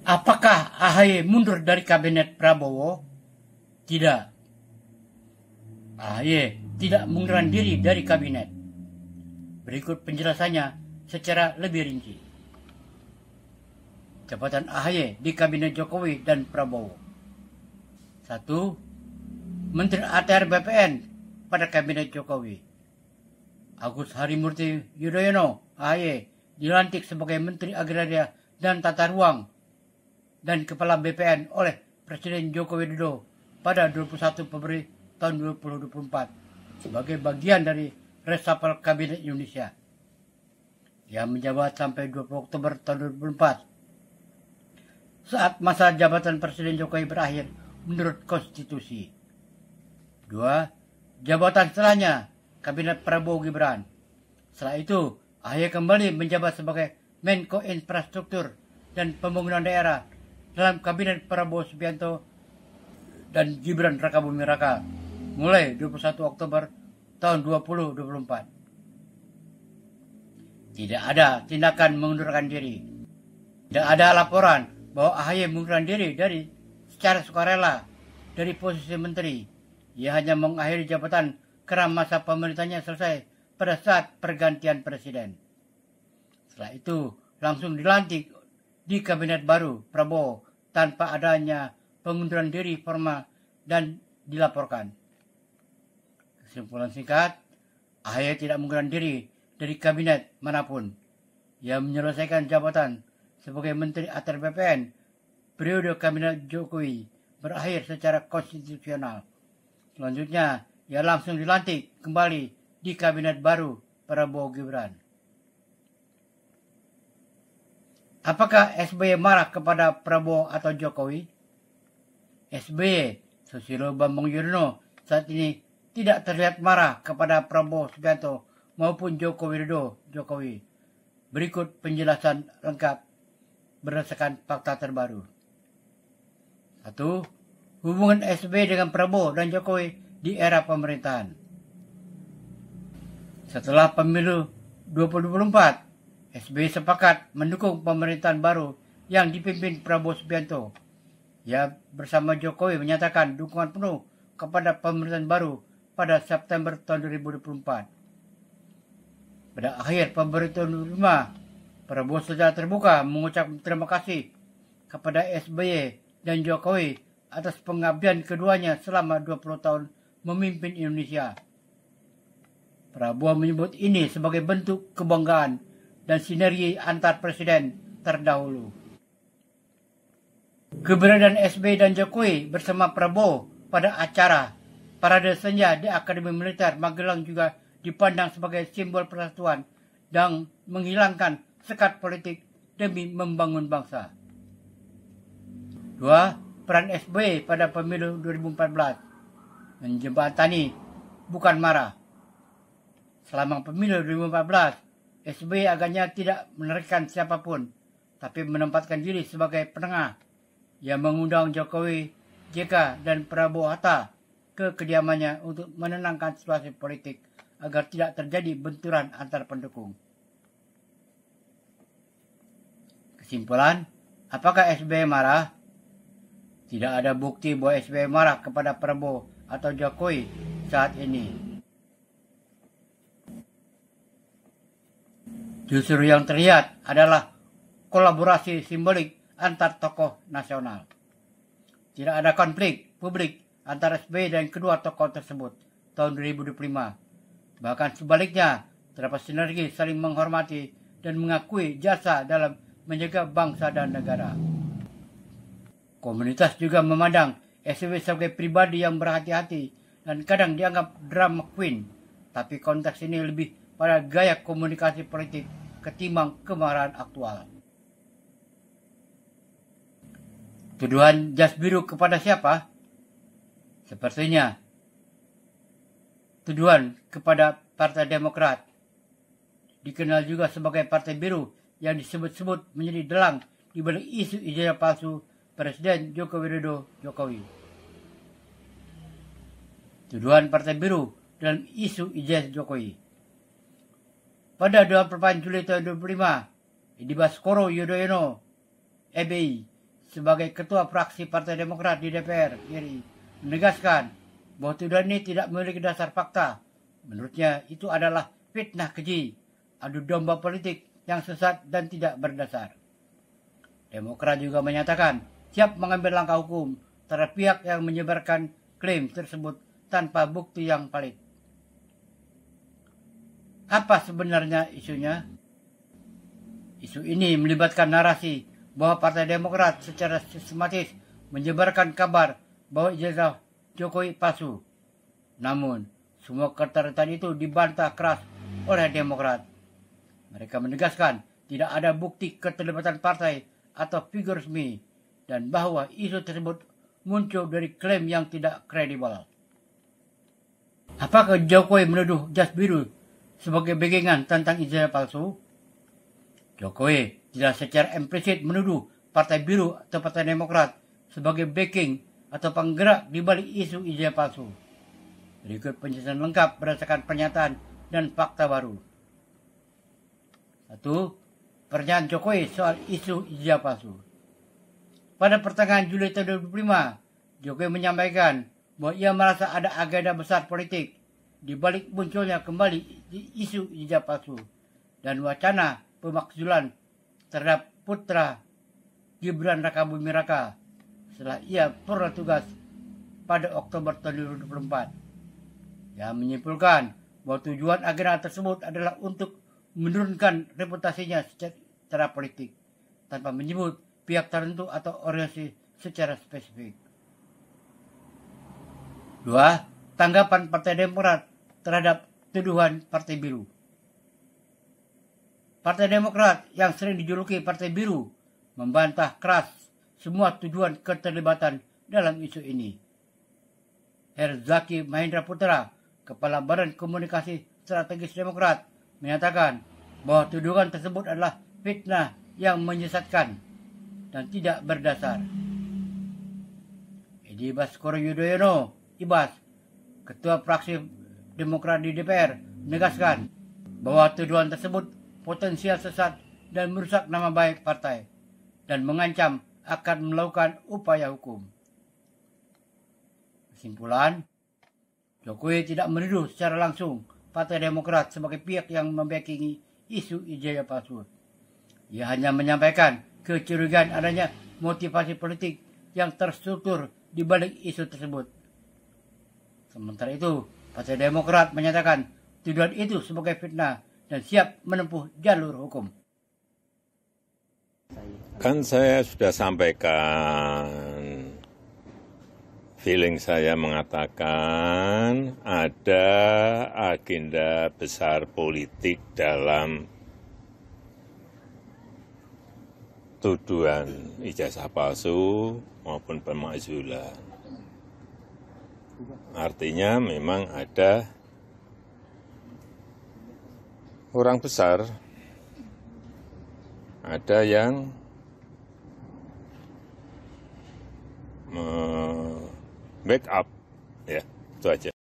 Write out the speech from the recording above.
Apakah AHY mundur dari kabinet Prabowo? Tidak. AHY tidak mengundurkan diri dari kabinet. Berikut penjelasannya secara lebih rinci. Jabatan AHY di kabinet Jokowi dan Prabowo. 1. Menteri ATR BPN pada kabinet Jokowi. Agus Harimurti Yudhoyono AHY dilantik sebagai Menteri Agraria dan Tata Ruang dan Kepala BPN oleh Presiden Joko Widodo pada 21 Februari tahun 2024 sebagai bagian dari reshuffle Kabinet Indonesia. Ia menjabat sampai 20 Oktober tahun 2024 saat masa jabatan Presiden Jokowi berakhir menurut konstitusi. 2. Jabatan setelahnya Kabinet Prabowo Gibran. Setelah itu, AHY kembali menjabat sebagai Menko Infrastruktur dan Pembangunan Daerah dalam Kabinet Prabowo Subianto dan Gibran Rakabuming Raka mulai 21 Oktober tahun 2024. Tidak ada tindakan mengundurkan diri. Tidak ada laporan bahwa AHY mengundurkan diri secara sukarela dari posisi menteri. Ia hanya mengakhiri jabatan karena masa pemerintahnya selesai pada saat pergantian presiden. Setelah itu langsung dilantik di kabinet baru Prabowo tanpa adanya pengunduran diri formal dan dilaporkan. Kesimpulan singkat, AHY tidak mengundurkan diri dari kabinet manapun. Ia menyelesaikan jabatan sebagai Menteri ATR BPN periode kabinet Jokowi berakhir secara konstitusional. Selanjutnya, ia langsung dilantik kembali di kabinet baru Prabowo Gibran. Apakah SBY marah kepada Prabowo atau Jokowi? SBY, Susilo Bambang Yudhoyono, saat ini tidak terlihat marah kepada Prabowo Subianto maupun Joko Widodo Jokowi. Berikut penjelasan lengkap berdasarkan fakta terbaru. 1. Hubungan SBY dengan Prabowo dan Jokowi di era pemerintahan. Setelah pemilu 2024, SBY sepakat mendukung pemerintahan baru yang dipimpin Prabowo Subianto. Ia bersama Jokowi menyatakan dukungan penuh kepada pemerintahan baru pada September tahun 2024. Pada akhir Februari tahun 2005, Prabowo secara terbuka mengucap terima kasih kepada SBY dan Jokowi atas pengabdian keduanya selama 20 tahun memimpin Indonesia. Prabowo menyebut ini sebagai bentuk kebanggaan dan sinergi antar presiden terdahulu. Keberadaan SBY dan Jokowi bersama Prabowo pada acara Parade Senja di Akademi Militer Magelang juga dipandang sebagai simbol persatuan dan menghilangkan sekat politik demi membangun bangsa. 2. Peran SBY pada pemilu 2014 menjembatani, bukan marah. Selama pemilu 2014, SBY agaknya tidak menerikan siapapun, tapi menempatkan diri sebagai penengah. Ia mengundang Jokowi, JK, dan Prabowo Hatta ke kediamannya untuk menenangkan situasi politik agar tidak terjadi benturan antar pendukung. Kesimpulan, apakah SBY marah? Tidak ada bukti bahwa SBY marah kepada Prabowo atau Jokowi saat ini. Justru yang terlihat adalah kolaborasi simbolik antar tokoh nasional. Tidak ada konflik publik antara SBY dan kedua tokoh tersebut tahun 2025. Bahkan sebaliknya, terdapat sinergi saling menghormati dan mengakui jasa dalam menjaga bangsa dan negara. Komunitas juga memandang SBY sebagai pribadi yang berhati-hati dan kadang dianggap drama queen, tapi konteks ini lebih pada gaya komunikasi politik ketimbang kemarahan aktual. Tuduhan jas biru kepada siapa? Sepertinya tuduhan kepada Partai Demokrat, dikenal juga sebagai Partai Biru yang disebut-sebut menjadi dalang di balik isu ijazah palsu Presiden Joko Widodo Jokowi. Tuduhan Partai Biru dalam isu ijazah Jokowi. Pada 24 Juli tahun 2025, Edi Baskoro Yudhoyono, EBI, sebagai Ketua Fraksi Partai Demokrat di DPR RI menegaskan bahwa tuduhan ini tidak memiliki dasar fakta. Menurutnya itu adalah fitnah keji, adu domba politik yang sesat dan tidak berdasar. Demokrat juga menyatakan siap mengambil langkah hukum terhadap pihak yang menyebarkan klaim tersebut tanpa bukti yang valid. Apa sebenarnya isunya? Isu ini melibatkan narasi bahwa Partai Demokrat secara sistematis menyebarkan kabar bahwa ijazah Jokowi palsu. Namun, semua keterkaitan itu dibantah keras oleh Demokrat. Mereka menegaskan tidak ada bukti keterlibatan partai atau figur resmi dan bahwa isu tersebut muncul dari klaim yang tidak kredibel. Apakah Jokowi menuduh jas biru sebagai backingan tentang ijazah palsu? Jokowi tidak secara implisit menuduh Partai Biru atau Partai Demokrat sebagai backing atau penggerak di balik isu ijazah palsu. Berikut penjelasan lengkap berdasarkan pernyataan dan fakta baru. 1. Pernyataan Jokowi soal isu ijazah palsu. Pada pertengahan Juli tahun 2005, Jokowi menyampaikan bahwa ia merasa ada agenda besar politik di balik munculnya kembali isu ijazah palsu dan wacana pemakzulan terhadap putra Gibran Rakabuming Raka setelah ia purna tugas pada Oktober tahun 2024. Yang menyimpulkan bahwa tujuan agenda tersebut adalah untuk menurunkan reputasinya secara politik tanpa menyebut pihak tertentu atau organisasi secara spesifik. 2. Tanggapan Partai Demokrat terhadap tuduhan Partai Biru. Partai Demokrat yang sering dijuluki Partai Biru membantah keras semua tuduhan keterlibatan dalam isu ini. Herzaki Mahendra Putra, Kepala Badan Komunikasi Strategis Demokrat, menyatakan bahwa tuduhan tersebut adalah fitnah yang menyesatkan dan tidak berdasar. Edi Baskoro Yudhoyono, Ibas, Ketua Fraksi Demokrat di DPR, menegaskan bahwa tuduhan tersebut potensial sesat dan merusak nama baik partai dan mengancam akan melakukan upaya hukum. Kesimpulan, Jokowi tidak menuduh secara langsung Partai Demokrat sebagai pihak yang membackingi isu ijazah palsu. Ia hanya menyampaikan kecurigaan adanya motivasi politik yang terstruktur di balik isu tersebut. Sementara itu, Partai Demokrat menyatakan tuduhan itu sebagai fitnah dan siap menempuh jalur hukum. Kan saya sudah sampaikan, feeling saya mengatakan ada agenda besar politik dalam tuduhan ijazah palsu maupun pemakzulan. Artinya memang ada orang besar, ada yang backup, ya, itu aja.